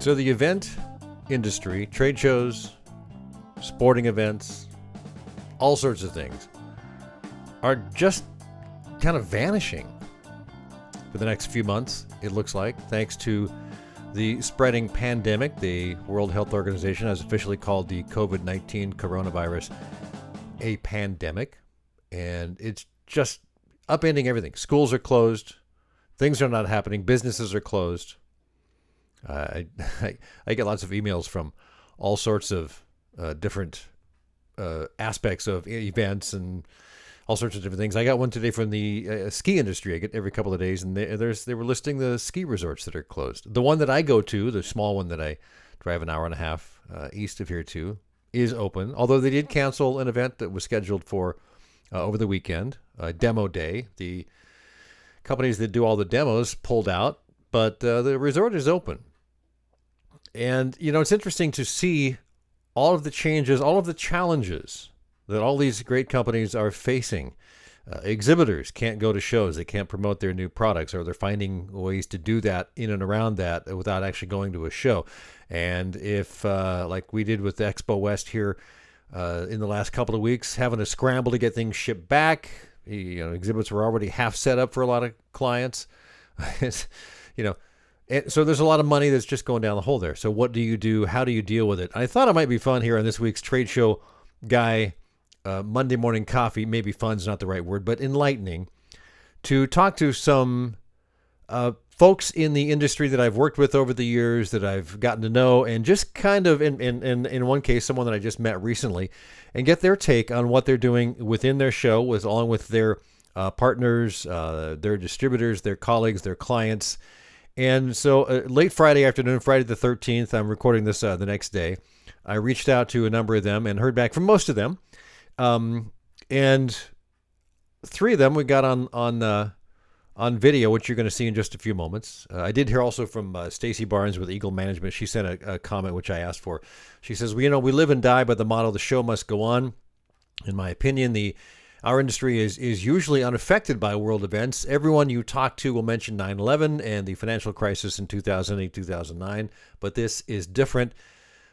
So the event industry, trade shows, sporting events, all sorts of things are just kind of vanishing for the next few months, it looks like, thanks to the spreading pandemic. The World Health Organization has officially called the COVID-19 coronavirus a pandemic, and it's just upending everything. Schools are closed. Things are not happening. Businesses are closed. I get lots of emails from all sorts of different aspects of events and all sorts of different things. I got one today from the ski industry. I get every couple of days, and they were listing the ski resorts that are closed. The one that I go to, the small one that I drive an hour and a half east of here to, is open, although they did cancel an event that was scheduled for over the weekend, demo day. The companies that do all the demos pulled out, but the resort is open. And, you know, it's interesting to see all of the changes, all of the challenges that all these great companies are facing. Exhibitors can't go to shows. They can't promote their new products, or they're finding ways to do that in and around that without actually going to a show. And if, like we did with Expo West here in the last couple of weeks, having to scramble to get things shipped back, exhibits were already half set up for a lot of clients. So there's a lot of money that's just going down the hole there. So what do you do? How do you deal with it? I thought it might be fun here on this week's Trade Show Guy Monday Morning Coffee. Maybe fun's not the right word, but enlightening, to talk to some folks in the industry that I've worked with over the years, that I've gotten to know, and just kind of, in one case, someone that I just met recently, and get their take on what they're doing within their show, along with their partners, their distributors, their colleagues, their clients. And so late Friday afternoon, Friday the 13th, I'm recording this the next day, I reached out to a number of them and heard back from most of them. And three of them we got on video, which you're going to see in just a few moments. I did hear also from Stacy Barnes with Eagle Management. She sent a comment which I asked for. She says, we live and die by the motto, the show must go on. In my opinion, our industry is usually unaffected by world events. Everyone you talk to will mention 9/11 and the financial crisis in 2008, 2009, but this is different.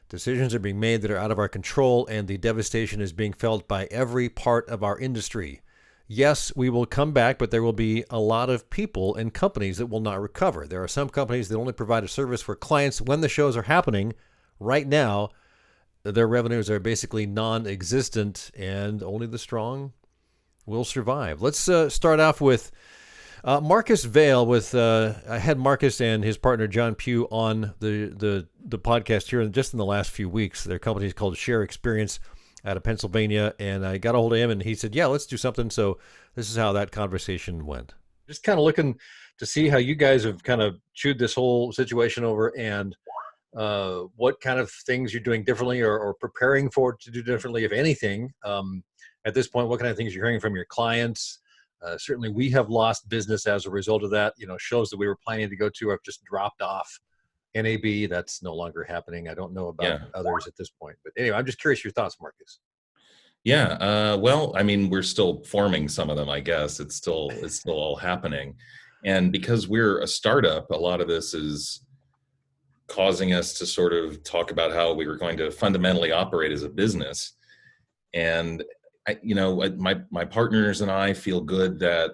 Decisions are being made that are out of our control, and the devastation is being felt by every part of our industry. Yes, we will come back, but there will be a lot of people and companies that will not recover. There are some companies that only provide a service for clients when the shows are happening. Right now, their revenues are basically non-existent, and only the strong will survive. Let's start off with Marcus Vahle. I had Marcus and his partner John Pugh on the podcast here just in the last few weeks. Their company is called Share Experience out of Pennsylvania, and I got a hold of him, and he said, yeah, let's do something. So this is how that conversation went. Just kind of looking to see how you guys have kind of chewed this whole situation over, and what kind of things you're doing differently or preparing for to do differently, if anything. At this point, what kind of things you're hearing from your clients? Certainly, we have lost business as a result of that. Shows that we were planning to go to have just dropped off. NAB, that's no longer happening. I don't know about others at this point. But anyway, I'm just curious your thoughts, Marcus. Yeah, well, I mean, we're still forming some of them, I guess. It's still all happening. And because we're a startup, a lot of this is causing us to sort of talk about how we were going to fundamentally operate as a business. And my partners and I feel good that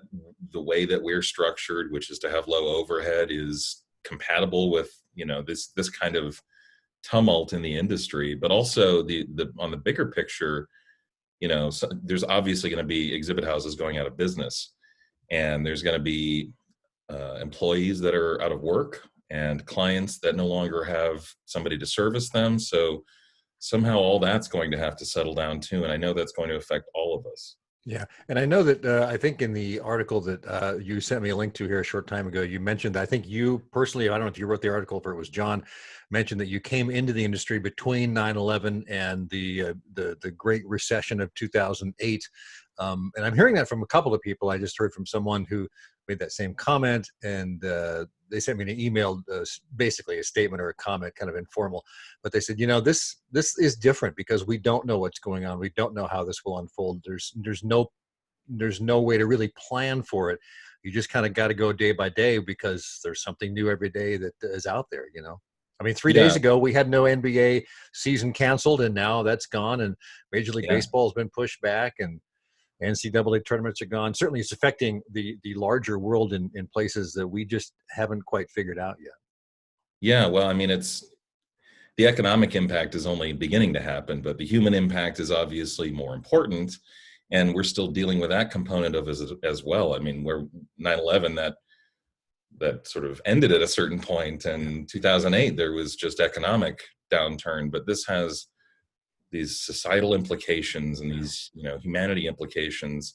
the way that we're structured, which is to have low overhead, is compatible with this kind of tumult in the industry. But also the on the bigger picture, there's obviously going to be exhibit houses going out of business, and there's going to be employees that are out of work and clients that no longer have somebody to service them. So somehow all that's going to have to settle down too. And I know that's going to affect all of us. Yeah. And I know that I think in the article that you sent me a link to here a short time ago, you mentioned, I think you personally, I don't know if you wrote the article, if it was John, mentioned that you came into the industry between 9/11 and the Great Recession of 2008. And I'm hearing that from a couple of people. I just heard from someone who made that same comment, and they sent me an email, basically a statement or a comment, kind of informal. But they said, this is different because we don't know what's going on. We don't know how this will unfold. There's no way to really plan for it. You just kind of got to go day by day because there's something new every day that is out there. I mean, 3 days Yeah, ago, we had no NBA season canceled, and now that's gone, and Major League yeah. Baseball has been pushed back, and NCAA tournaments are gone. Certainly, it's affecting the larger world in places that we just haven't quite figured out yet. Yeah, well, I mean, it's the economic impact is only beginning to happen, but the human impact is obviously more important, and we're still dealing with that component of as well. I mean, where 9/11 that sort of ended at a certain point, and 2008 there was just economic downturn, but this has these societal implications and these humanity implications.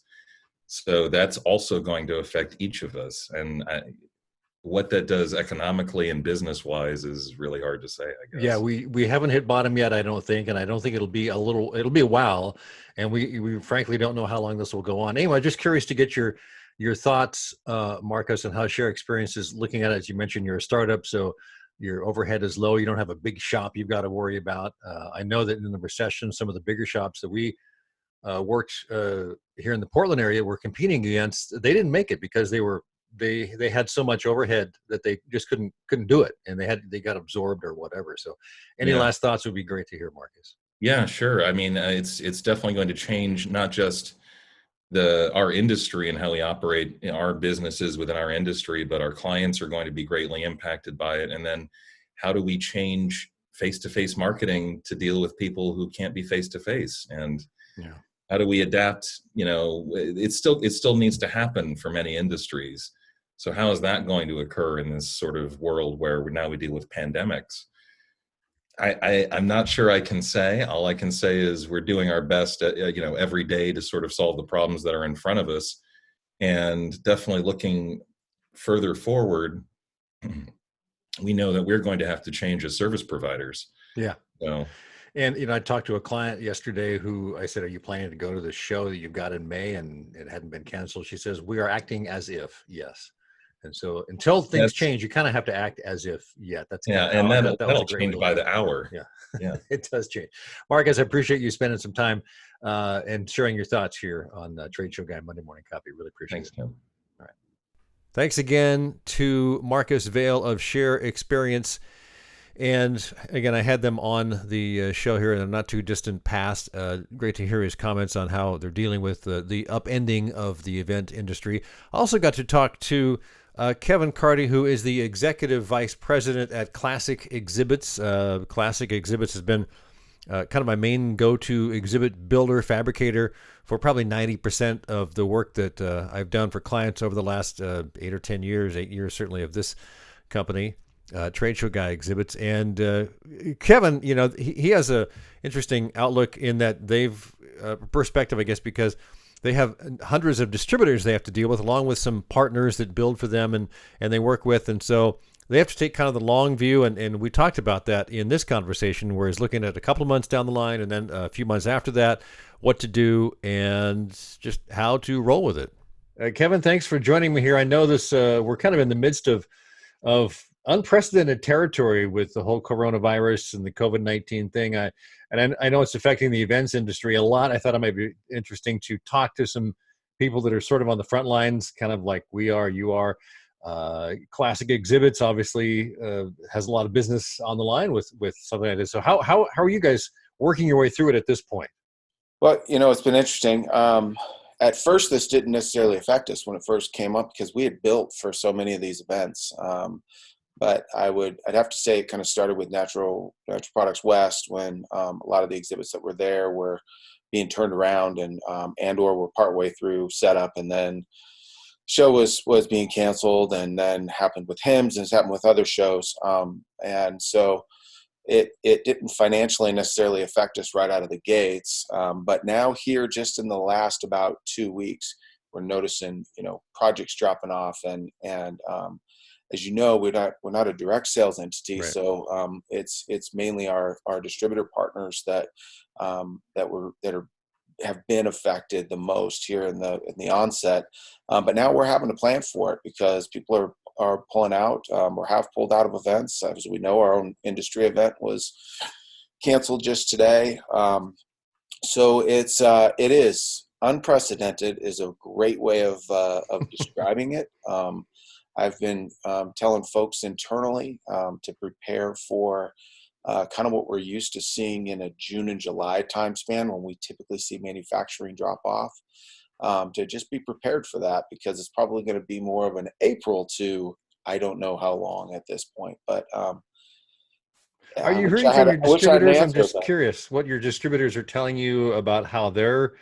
So that's also going to affect each of us, and what that does economically and business wise is really hard to say, I Yeah, guess. we haven't hit bottom yet, I don't think, and I don't think it'll be a while, and we frankly don't know how long this will go on. Anyway, just curious to get your thoughts, Marcus, on how share experience is looking at it. As you mentioned, you're a startup, so your overhead is low. You don't have a big shop you've got to worry about. I know that in the recession, some of the bigger shops that we worked here in the Portland area were competing against. They didn't make it because they had so much overhead that they just couldn't do it, and they got absorbed or whatever. So, any Yeah. last thoughts would be great to hear, Marcus. Yeah, sure. I mean, it's definitely going to change not just the our industry and how we operate in our businesses within our industry, but our clients are going to be greatly impacted by it. And then how do we change face-to-face marketing to deal with people who can't be face-to-face? And Yeah. how do we adapt? It still needs to happen for many industries. So how is that going to occur in this sort of world where now we deal with pandemics? I'm not sure I can say. All I can say is we're doing our best, every day to sort of solve the problems that are in front of us, and definitely looking further forward. We know that we're going to have to change as service providers. Yeah. So And I talked to a client yesterday who I said, "Are you planning to go to the show that you've got in May?" And it hadn't been canceled. She says, "We are acting as if, yes." And so until things that's change, you kind of have to act as if, yeah. That's kind yeah, of how and I that'll thought that was a that'll great way change to by look at the it. hour. Yeah, Yeah. it does change. Marcus, I appreciate you spending some time and sharing your thoughts here on Trade Show Guy Monday Morning Coffee. Really appreciate Thanks, it. Tim. All right. Thanks again to Marcus Vahle of Share Experience. And again, I had them on the show here in a not too distant past. Great to hear his comments on how they're dealing with the upending of the event industry. I also got to talk to Kevin Carty, who is the executive vice president at Classic Exhibits. Classic Exhibits has been kind of my main go-to exhibit builder, fabricator for probably 90% of the work that I've done for clients over the last 8 years certainly of this company. TradeshowGuy Exhibits. And Kevin, he has a interesting outlook in that they've perspective, I guess, because they have hundreds of distributors they have to deal with, along with some partners that build for them and they work with. And so they have to take kind of the long view. And we talked about that in this conversation, where he's looking at a couple of months down the line and then a few months after that, what to do and just how to roll with it. Kevin, thanks for joining me here. I know this, we're kind of in the midst of unprecedented territory with the whole coronavirus and the COVID-19 thing. I know it's affecting the events industry a lot. I thought it might be interesting to talk to some people that are sort of on the front lines, kind of like we are, you are. Classic Exhibits obviously has a lot of business on the line with something like this. So how are you guys working your way through it at this point? Well, it's been interesting. At first, this didn't necessarily affect us when it first came up because we had built for so many of these events. But I'd have to say it kind of started with Natural Products West when a lot of the exhibits that were there were being turned around and/or were partway through setup, and then show was being canceled, and then happened with HIMSS and it's happened with other shows. And so it didn't financially necessarily affect us right out of the gates. But now here, just in the last about 2 weeks, we're noticing, projects dropping off, and as you know, we're not a direct sales entity, Right. so it's mainly our distributor partners that have been affected the most here in the onset. But now we're having to plan for it because people are pulling out or have pulled out of events. As we know, our own industry event was canceled just today. So it is unprecedented is a great way of describing it. I've been telling folks internally to prepare for kind of what we're used to seeing in a June and July time span when we typically see manufacturing drop off, to just be prepared for that, because it's probably going to be more of an April to I don't know how long at this point. But Are I you wish hearing I had from a, your I wish I had an distributors? I'm answer, just but curious what your distributors are telling you about how they're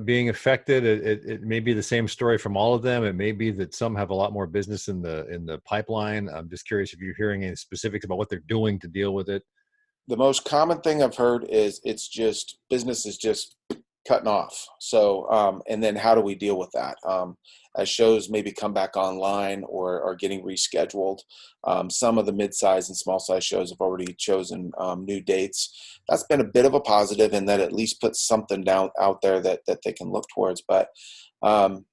being affected. It may be the same story from all of them. It may be that some have a lot more business in the pipeline. I'm just curious if you're hearing any specifics about what they're doing to deal with it. the most common thing I've heard is it's just business is just cutting off. So, and then how do we deal with that? As shows maybe come back online or are getting rescheduled. Some of the mid-size and small-size shows have already chosen new dates. That's been a bit of a positive, and that at least puts something down out there that they can look towards. But um,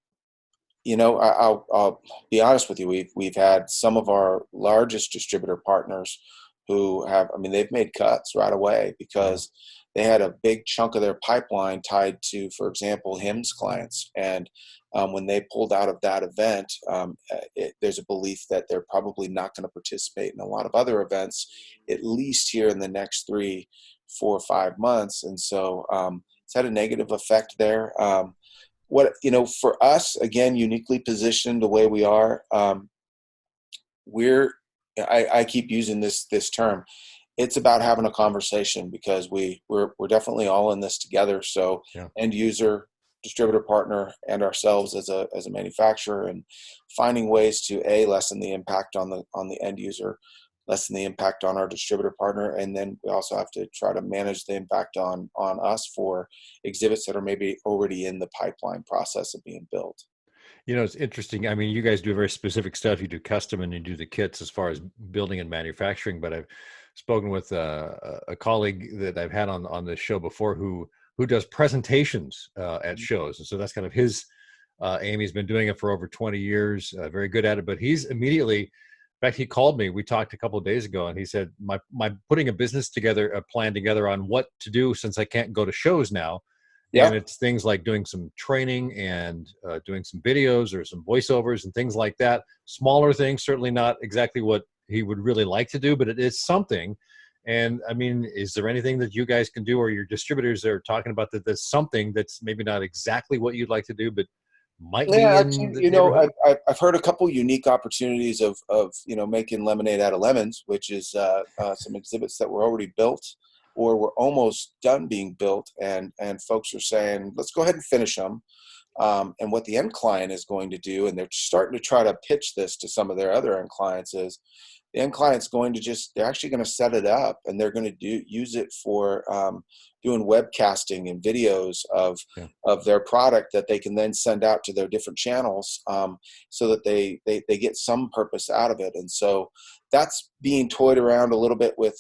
I'll be honest with you. We've had some of our largest distributor partners who have, I mean, they've made cuts right away Wow. because they had a big chunk of their pipeline tied to, for example, HIMSS clients. And when they pulled out of that event, there's a belief that they're probably not going to participate in a lot of other events, at least here in the next 3, 4, 5 months. And so it's had a negative effect there. What for us, again, uniquely positioned the way we are, we're I keep using this term. It's about having a conversation, because we're definitely all in this together. So Yeah. end user, distributor partner, and ourselves as a manufacturer, and finding ways to lessen the impact on the end user, lessen the impact on our distributor partner, and then we also have to try to manage the impact on us for exhibits that are maybe already in the pipeline process of being built. It's interesting. I mean, you guys do very specific stuff. You do custom and you do the kits as far as building and manufacturing. But I've spoken with a colleague that I've had on this show before who does presentations at shows, and so that's kind of his aim. He's been doing it for over 20 years. Very good at it. But he's immediately, in fact, he called me. We talked a couple of days ago, and he said, "My putting a business together, a plan together on what to do since I can't go to shows now." And Yeah. it's things like doing some training and doing some videos or some voiceovers and things like that. Smaller things, certainly not exactly what he would really like to do, but it is something. And I mean, is there anything that you guys can do, or your distributors are talking about, that there's something that's maybe not exactly what you'd like to do, but might be Yeah, in actually, the neighborhood? I've heard a couple unique opportunities of making lemonade out of lemons, which is some exhibits that were already built or were almost done being built, and folks are saying, let's go ahead and finish them. And what the end client is going to do, and they're starting to try to pitch this to some of their other end clients, is the end client's going to they're actually going to set it up, and they're going to use it for doing webcasting and videos Yeah. of their product that they can then send out to their different channels, so that they get some purpose out of it. And so that's being toyed around a little bit with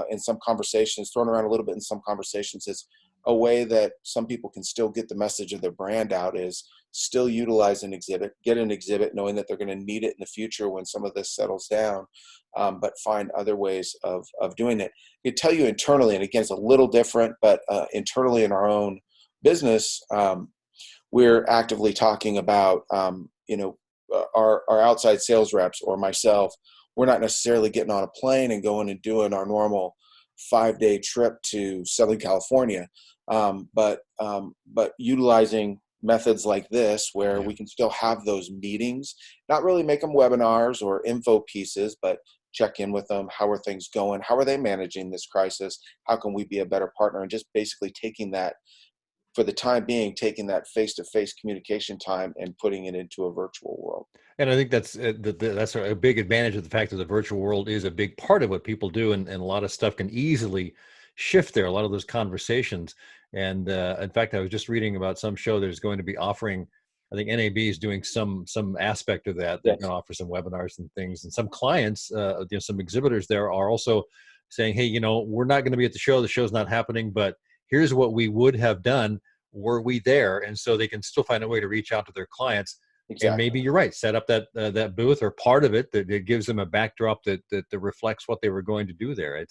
in some conversations, thrown around a little bit in some conversations. Is a way that some people can still get the message of their brand out, is still utilize an exhibit, get an exhibit, knowing that they're going to need it in the future when some of this settles down, but find other ways of doing it. I can tell you internally, and again, it's a little different, but internally in our own business, we're actively talking about, our outside sales reps or myself. We're not necessarily getting on a plane and going and doing our normal 5-day trip to Southern California, but utilizing methods like this, where Yeah. we can still have those meetings, not really make them webinars or info pieces, but check in with them. How are things going? How are they managing this crisis? How can we be a better partner? And just basically taking that, for the time being, taking that face-to-face communication time and putting it into a virtual world. And I think that's that's a big advantage of the fact that the virtual world is a big part of what people do, and a lot of stuff can easily shift there. A lot of those conversations, and in fact, I was just reading about some show that's going to be offering. I think NAB is doing some aspect of that. They're going Yes, to offer some webinars and things, and some clients, some exhibitors there are also saying, "Hey, we're not going to be at the show. The show's not happening, but here's what we would have done were we there," and so they can still find a way to reach out to their clients. And exactly. maybe you're right. Set up that booth or part of it that gives them a backdrop that reflects what they were going to do there.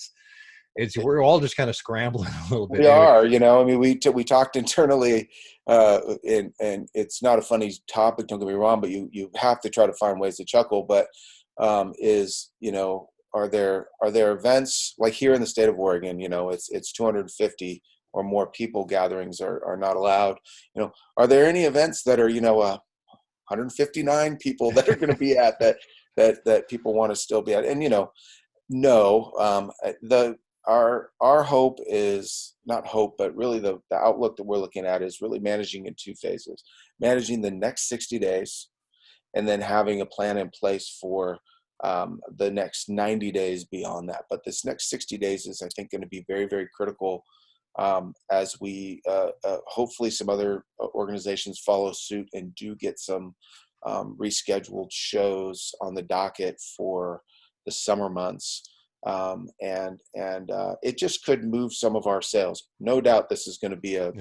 we're all just kind of scrambling a little bit. We Anyway. are, I mean, we talked internally, and it's not a funny topic, don't get me wrong, but you have to try to find ways to chuckle. But are there events like here in the state of Oregon? It's 250 or more people gatherings are not allowed. Are there any events that are 159 people that are going to be at that people want to still be at? And no, our hope is not hope, but really the outlook that we're looking at is really managing in two phases: managing the next 60 days, and then having a plan in place for the next 90 days beyond that. But this next 60 days is, I think, going to be very, very critical as we hopefully some other organizations follow suit and do get some rescheduled shows on the docket for the summer months. And it just could move some of our sales. No doubt this is going to be a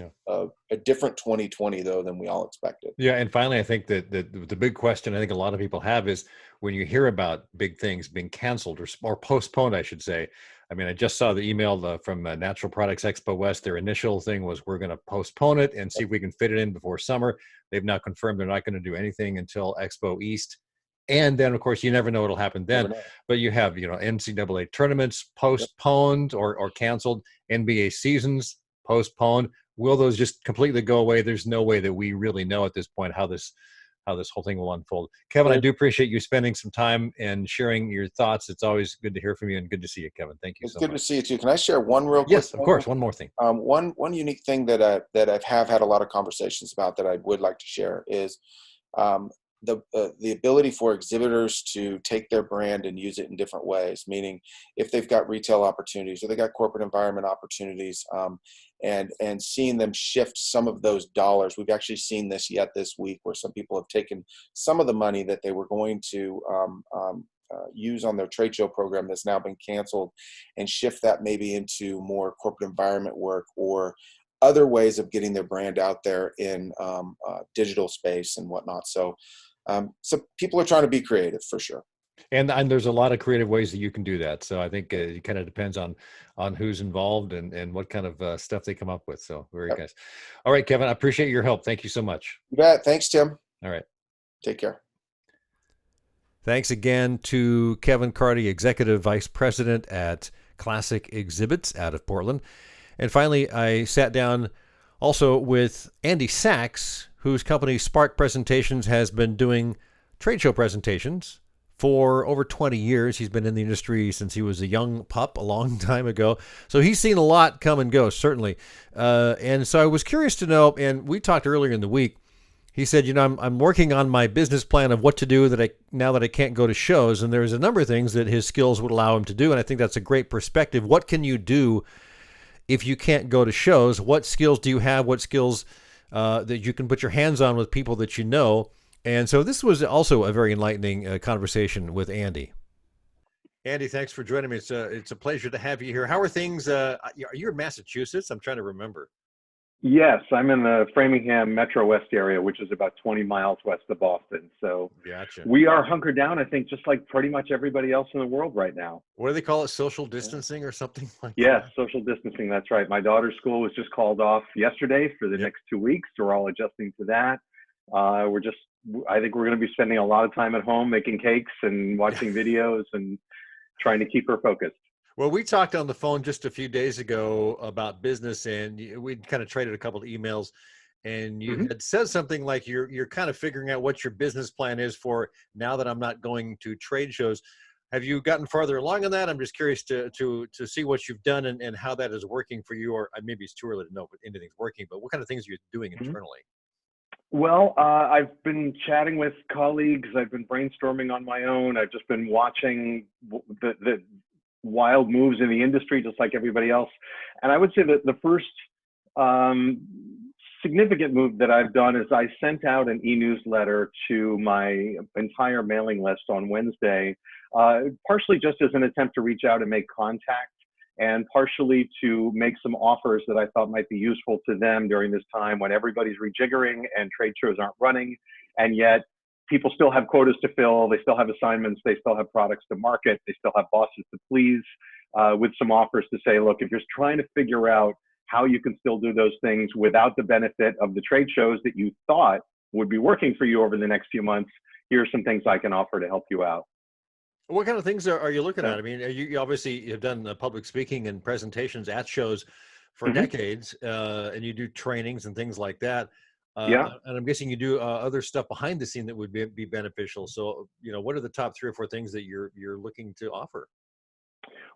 different 2020 though than we all expected. Yeah, and finally, I think that the big question I think a lot of people have is when you hear about big things being canceled or postponed, I should say. I mean, I just saw the email from Natural Products Expo West. Their initial thing was we're going to postpone it and see if we can fit it in before summer. They've now confirmed they're not going to do anything until Expo East. And then, of course, you never know what'll happen then. But you have, NCAA tournaments postponed or canceled, NBA seasons postponed. Will those just completely go away? There's no way that we really know at this point how this whole thing will unfold. Kevin, I do appreciate you spending some time and sharing your thoughts. It's always good to hear from you and good to see you, Kevin. Thank you so much. It's good to see you too. Can I share one real quick? Yes, of course. One more thing. One unique thing that I have had a lot of conversations about that I would like to share is the ability for exhibitors to take their brand and use it in different ways, meaning if they've got retail opportunities or they got corporate environment opportunities, and seeing them shift some of those dollars. We've actually seen this this week where some people have taken some of the money that they were going to use on their trade show program that's now been canceled and shift that maybe into more corporate environment work or other ways of getting their brand out there in digital space and whatnot. So people are trying to be creative for sure. And there's a lot of creative ways that you can do that. So I think it kind of depends on who's involved and what kind of stuff they come up with. So very nice. All right, Kevin, I appreciate your help. Thank you so much. You bet. Thanks, Tim. All right. Take care. Thanks again to Kevin Carty, Executive Vice President at Classic Exhibits out of Portland. And finally, I sat down also with Andy Sachs, whose company Spark Presentations has been doing trade show presentations for over 20 years. He's been in the industry since he was a young pup a long time ago. So he's seen a lot come and go, certainly. And so I was curious to know, and we talked earlier in the week, he said, I'm working on my business plan of what to do now that I can't go to shows. And there's a number of things that his skills would allow him to do. And I think that's a great perspective. What can you do if you can't go to shows? What skills do you have? What skills that you can put your hands on with people that you know? And so this was also a very enlightening conversation with Andy. Andy, thanks for joining me. It's a pleasure to have you here. How are things? Are you in Massachusetts? I'm trying to remember. Yes, I'm in the Framingham Metro West area, which is about 20 miles west of Boston. So gotcha. We are hunkered down, I think, just like pretty much everybody else in the world right now. What do they call it? Social distancing or something like that? Yes, social distancing. That's right. My daughter's school was just called off yesterday for the next 2 weeks. So we're all adjusting to that. I think we're going to be spending a lot of time at home making cakes and watching videos and trying to keep her focused. Well, we talked on the phone just a few days ago about business, and we kind of traded a couple of emails, and you had said something like you're kind of figuring out what your business plan is for now that I'm not going to trade shows. Have you gotten farther along on that? I'm just curious to see what you've done and how that is working for you, or maybe it's too early to know if anything's working, but what kind of things are you doing internally? Well, I've been chatting with colleagues. I've been brainstorming on my own. I've just been watching the wild moves in the industry, just like everybody else. And I would say that the first significant move that I've done is I sent out an e-newsletter to my entire mailing list on Wednesday, partially just as an attempt to reach out and make contact, and partially to make some offers that I thought might be useful to them during this time when everybody's rejiggering and trade shows aren't running, and yet people still have quotas to fill, they still have assignments, they still have products to market, they still have bosses to please. with some offers to say, look, if you're trying to figure out how you can still do those things without the benefit of the trade shows that you thought would be working for you over the next few months, here are some things I can offer to help you out. What kind of things are you looking So, at? I mean, you obviously have done public speaking and presentations at shows for mm-hmm. decades, and you do trainings and things like that. Yeah. And I'm guessing you do other stuff behind the scene that would be beneficial. So, what are the top 3 or 4 things that you're looking to offer?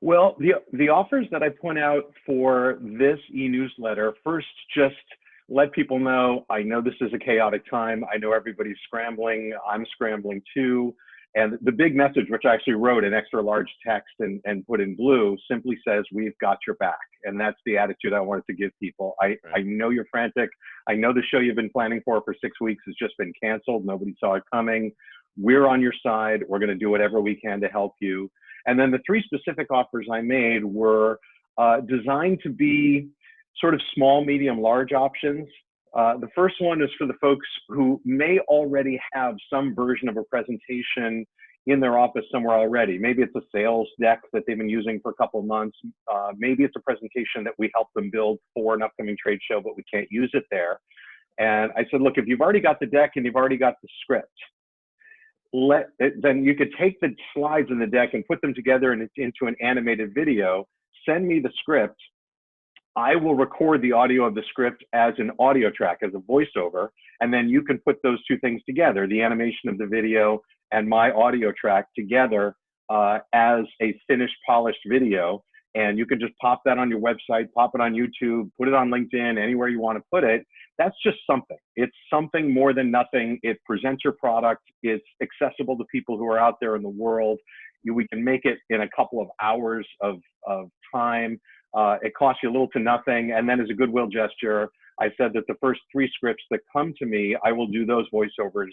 Well, the offers that I point out for this e-newsletter, first, just let people know, I know this is a chaotic time. I know everybody's scrambling. I'm scrambling too. And the big message, which I actually wrote in extra large text and put in blue, simply says, we've got your back. And that's the attitude I wanted to give people. I know you're frantic. I know the show you've been planning for 6 weeks has just been canceled. Nobody saw it coming. We're on your side. We're going to do whatever we can to help you. And then the 3 specific offers I made were designed to be sort of small, medium, large options. The first one is for the folks who may already have some version of a presentation in their office somewhere already. Maybe it's a sales deck that they've been using for a couple of months. Maybe it's a presentation that we help them build for an upcoming trade show, but we can't use it there. And I said, look, if you've already got the deck and you've already got the script, then you could take the slides in the deck and put them together into an animated video. Send me the script. I will record the audio of the script as an audio track, as a voiceover, and then you can put those 2 things together, the animation of the video and my audio track together as a finished, polished video. And you can just pop that on your website, pop it on YouTube, put it on LinkedIn, anywhere you want to put it. That's just something. It's something more than nothing. It presents your product. It's accessible to people who are out there in the world. We can make it in a couple of hours of time. It costs you little to nothing. And then as a goodwill gesture, I said that the first 3 scripts that come to me, I will do those voiceovers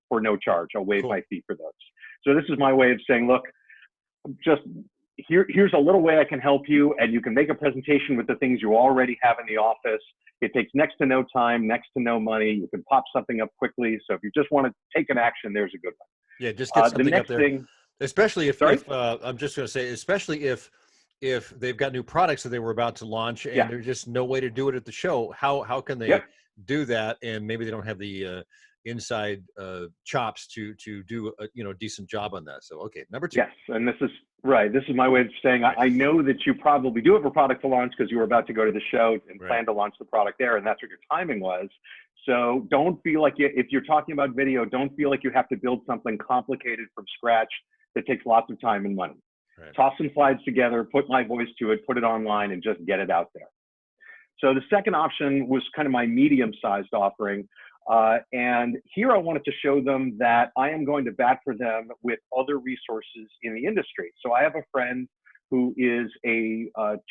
for no charge. I'll waive my fee for those. So this is my way of saying, look, just here's a little way I can help you, and you can make a presentation with the things you already have in the office. It takes next to no time, next to no money. You can pop something up quickly. So if you just want to take an action, there's a good one. Yeah, just get something the next up there. Thing, especially if I'm just going to say, especially if they've got new products that they were about to launch and there's just no way to do it at the show, how can they do that? And maybe they don't have the inside chops to do a decent job on that. So, okay, number 2. Yes, and this is right. This is my way of saying I know that you probably do have a product to launch because you were about to go to the show and plan to launch the product there, and that's what your timing was. So don't feel like if you're talking about video, don't feel like you have to build something complicated from scratch that takes lots of time and money. Right. Toss some slides together, put my voice to it, put it online, and just get it out there. So the second option was kind of my medium-sized offering. And here I wanted to show them that I am going to bat for them with other resources in the industry. So I have a friend who is a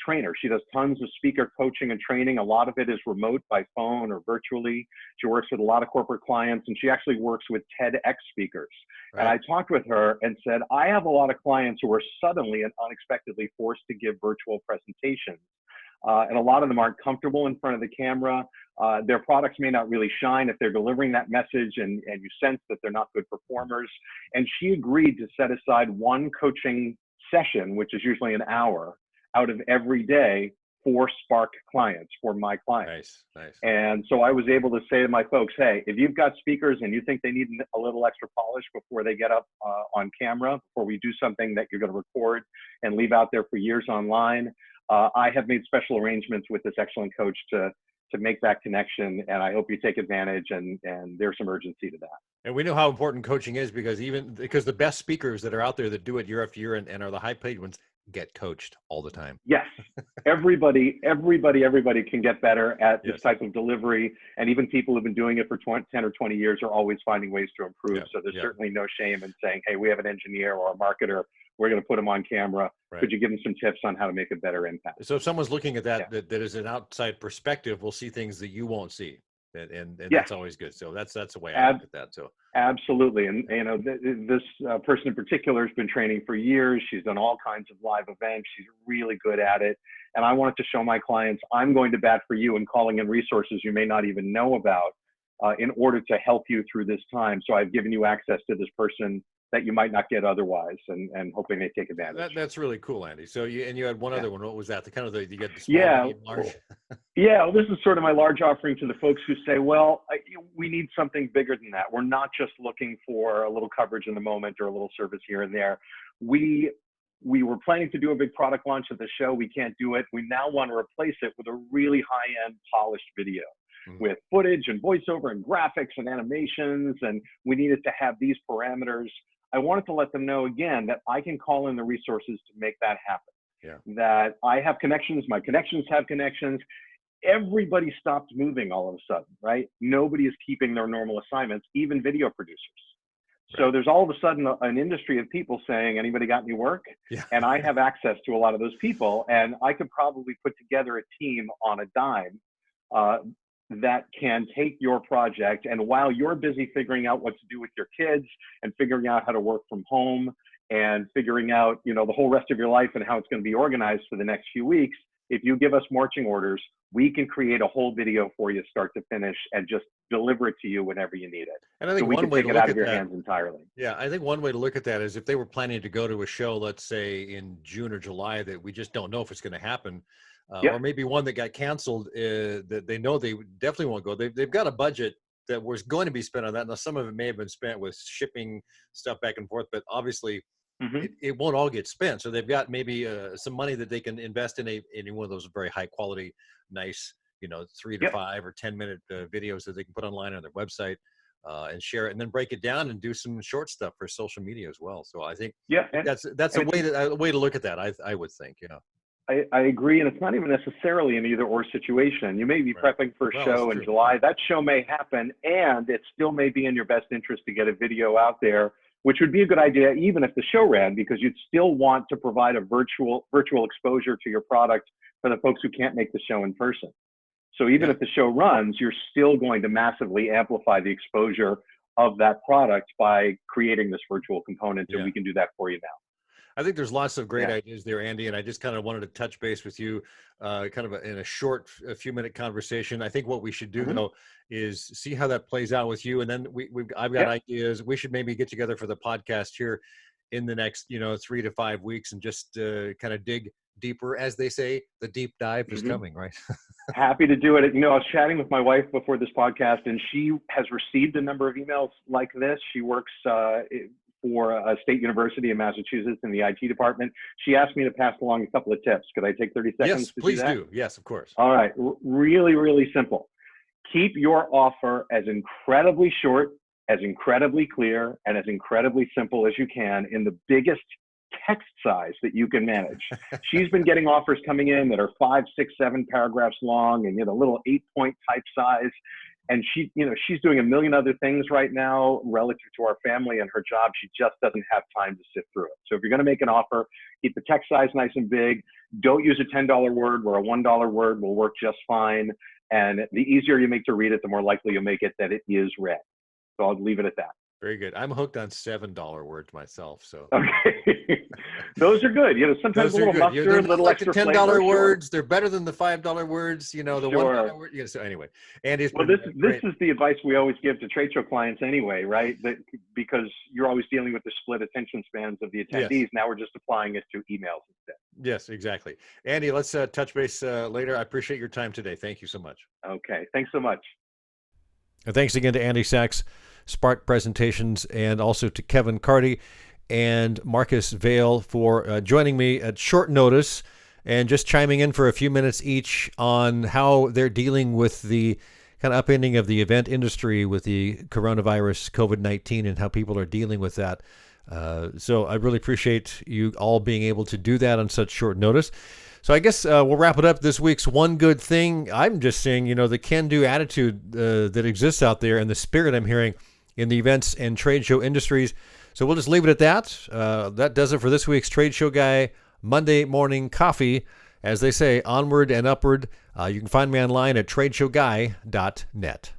trainer. She does tons of speaker coaching and training. A lot of it is remote by phone or virtually. She works with a lot of corporate clients, and she actually works with TEDx speakers. Right. And I talked with her and said, I have a lot of clients who are suddenly and unexpectedly forced to give virtual presentations. And a lot of them aren't comfortable in front of the camera. Their products may not really shine if they're delivering that message, and you sense that they're not good performers. And she agreed to set aside 1 coaching session, which is usually an hour, out of every day for Spark clients, for my clients. Nice. And so I was able to say to my folks, hey, if you've got speakers and you think they need a little extra polish before they get up on camera, before we do something that you're going to record and leave out there for years online, I have made special arrangements with this excellent coach to make that connection, and I hope you take advantage, and there's some urgency to that. And we know how important coaching is because the best speakers that are out there that do it year after year and are the high paid ones get coached all the time. Yes, everybody can get better at this type of delivery, and even people who've been doing it for 10 or 20 years are always finding ways to improve. So there's certainly no shame in saying, hey, we have an engineer or a marketer, we're going to put them on camera. Right. Could you give them some tips on how to make a better impact? So if someone's looking at that is an outside perspective, we'll see things that you won't see. And that's always good. So that's the way I look at that. So absolutely. And this person in particular has been training for years. She's done all kinds of live events. She's really good at it. And I wanted to show my clients, I'm going to bat for you and calling in resources you may not even know about in order to help you through this time. So I've given you access to this person that you might not get otherwise, and hoping they take advantage. That's really cool, Andy. So you had one other one. What was that? You get the small, Yeah. medium, large. Yeah, well, this is sort of my large offering to the folks who say, well, we need something bigger than that. We're not just looking for a little coverage in the moment or a little service here and there. We were planning to do a big product launch at the show. We can't do it. We now want to replace it with a really high-end polished video with footage and voiceover and graphics and animations, and we needed to have these parameters. I wanted to let them know again that I can call in the resources to make that happen. Yeah. That I have connections, my connections have connections. Everybody stopped moving all of a sudden, right? Nobody is keeping their normal assignments, even video producers. So there's all of a sudden an industry of people saying, anybody got any work? Yeah. And I have access to a lot of those people, and I could probably put together a team on a dime that can take your project, and while you're busy figuring out what to do with your kids and figuring out how to work from home and figuring out, the whole rest of your life and how it's going to be organized for the next few weeks, if you give us marching orders, we can create a whole video for you start to finish and just deliver it to you whenever you need it. And I think so we one can way take to it look out at of your that, hands entirely. Yeah, I think one way to look at that is if they were planning to go to a show, let's say in June or July, that we just don't know if it's going to happen, or maybe one that got canceled, that they know they definitely won't go. They've got a budget that was going to be spent on that. Now, some of it may have been spent with shipping stuff back and forth, but obviously it won't all get spent. So they've got maybe some money that they can invest in one of those very high quality, nice, 3 to 5 or 10-minute videos that they can put online on their website and share it, and then break it down and do some short stuff for social media as well. So I think that's a way to look at that. I would think, I agree, and it's not even necessarily an either-or situation. You may be prepping for a show in July. That show may happen, and it still may be in your best interest to get a video out there, which would be a good idea even if the show ran, because you'd still want to provide a virtual exposure to your product for the folks who can't make the show in person. So even if the show runs, you're still going to massively amplify the exposure of that product by creating this virtual component, and we can do that for you now. I think there's lots of great ideas there, Andy, and I just kind of wanted to touch base with you in a short, few-minute conversation. I think what we should do, though, is see how that plays out with you, and then I've got ideas. We should maybe get together for the podcast here in the next, 3 to 5 weeks and just kind of dig deeper. As they say, the deep dive is coming, right? Happy to do it. I was chatting with my wife before this podcast, and she has received a number of emails like this. She works for a state university in Massachusetts in the IT department. She asked me to pass along a couple of tips. Could I take 30 seconds yes, to please do that? do. Yes, of course. All right. Really, really simple. Keep your offer as incredibly short, as incredibly clear, and as incredibly simple as you can in the biggest text size that you can manage. She's been getting offers coming in that are 5, 6, 7 paragraphs long and little 8-point type size. And she's doing a million other things right now relative to our family and her job. She just doesn't have time to sift through it. So if you're going to make an offer, keep the text size nice and big. Don't use a $10 word where a $1 word will work just fine. And the easier you make to read it, the more likely you'll make it that it is read. So I'll leave it at that. Very good. I'm hooked on $7 words myself. So okay, those are good. Sometimes a little mustard, a little like extra the $10 flavor, words. They're better than the $5 words. The $1 word. So anyway, Andy, this is the advice we always give to trade show clients anyway, right? Because you're always dealing with the split attention spans of the attendees. Yes. Now we're just applying it to emails instead. Yes, exactly. Andy, let's touch base later. I appreciate your time today. Thank you so much. Okay, thanks so much. And thanks again to Andy Sachs, Spark Presentations, and also to Kevin Carty and Marcus Vahle for joining me at short notice and just chiming in for a few minutes each on how they're dealing with the kind of upending of the event industry with the coronavirus, COVID-19, and how people are dealing with that. So I really appreciate you all being able to do that on such short notice. So I guess we'll wrap it up. This week's one good thing, I'm just saying, the can-do attitude that exists out there and the spirit I'm hearing in the events and trade show industries. So we'll just leave it at that. That does it for this week's Trade Show Guy Monday Morning Coffee. As they say, onward and upward. You can find me online at TradeshowGuy.net.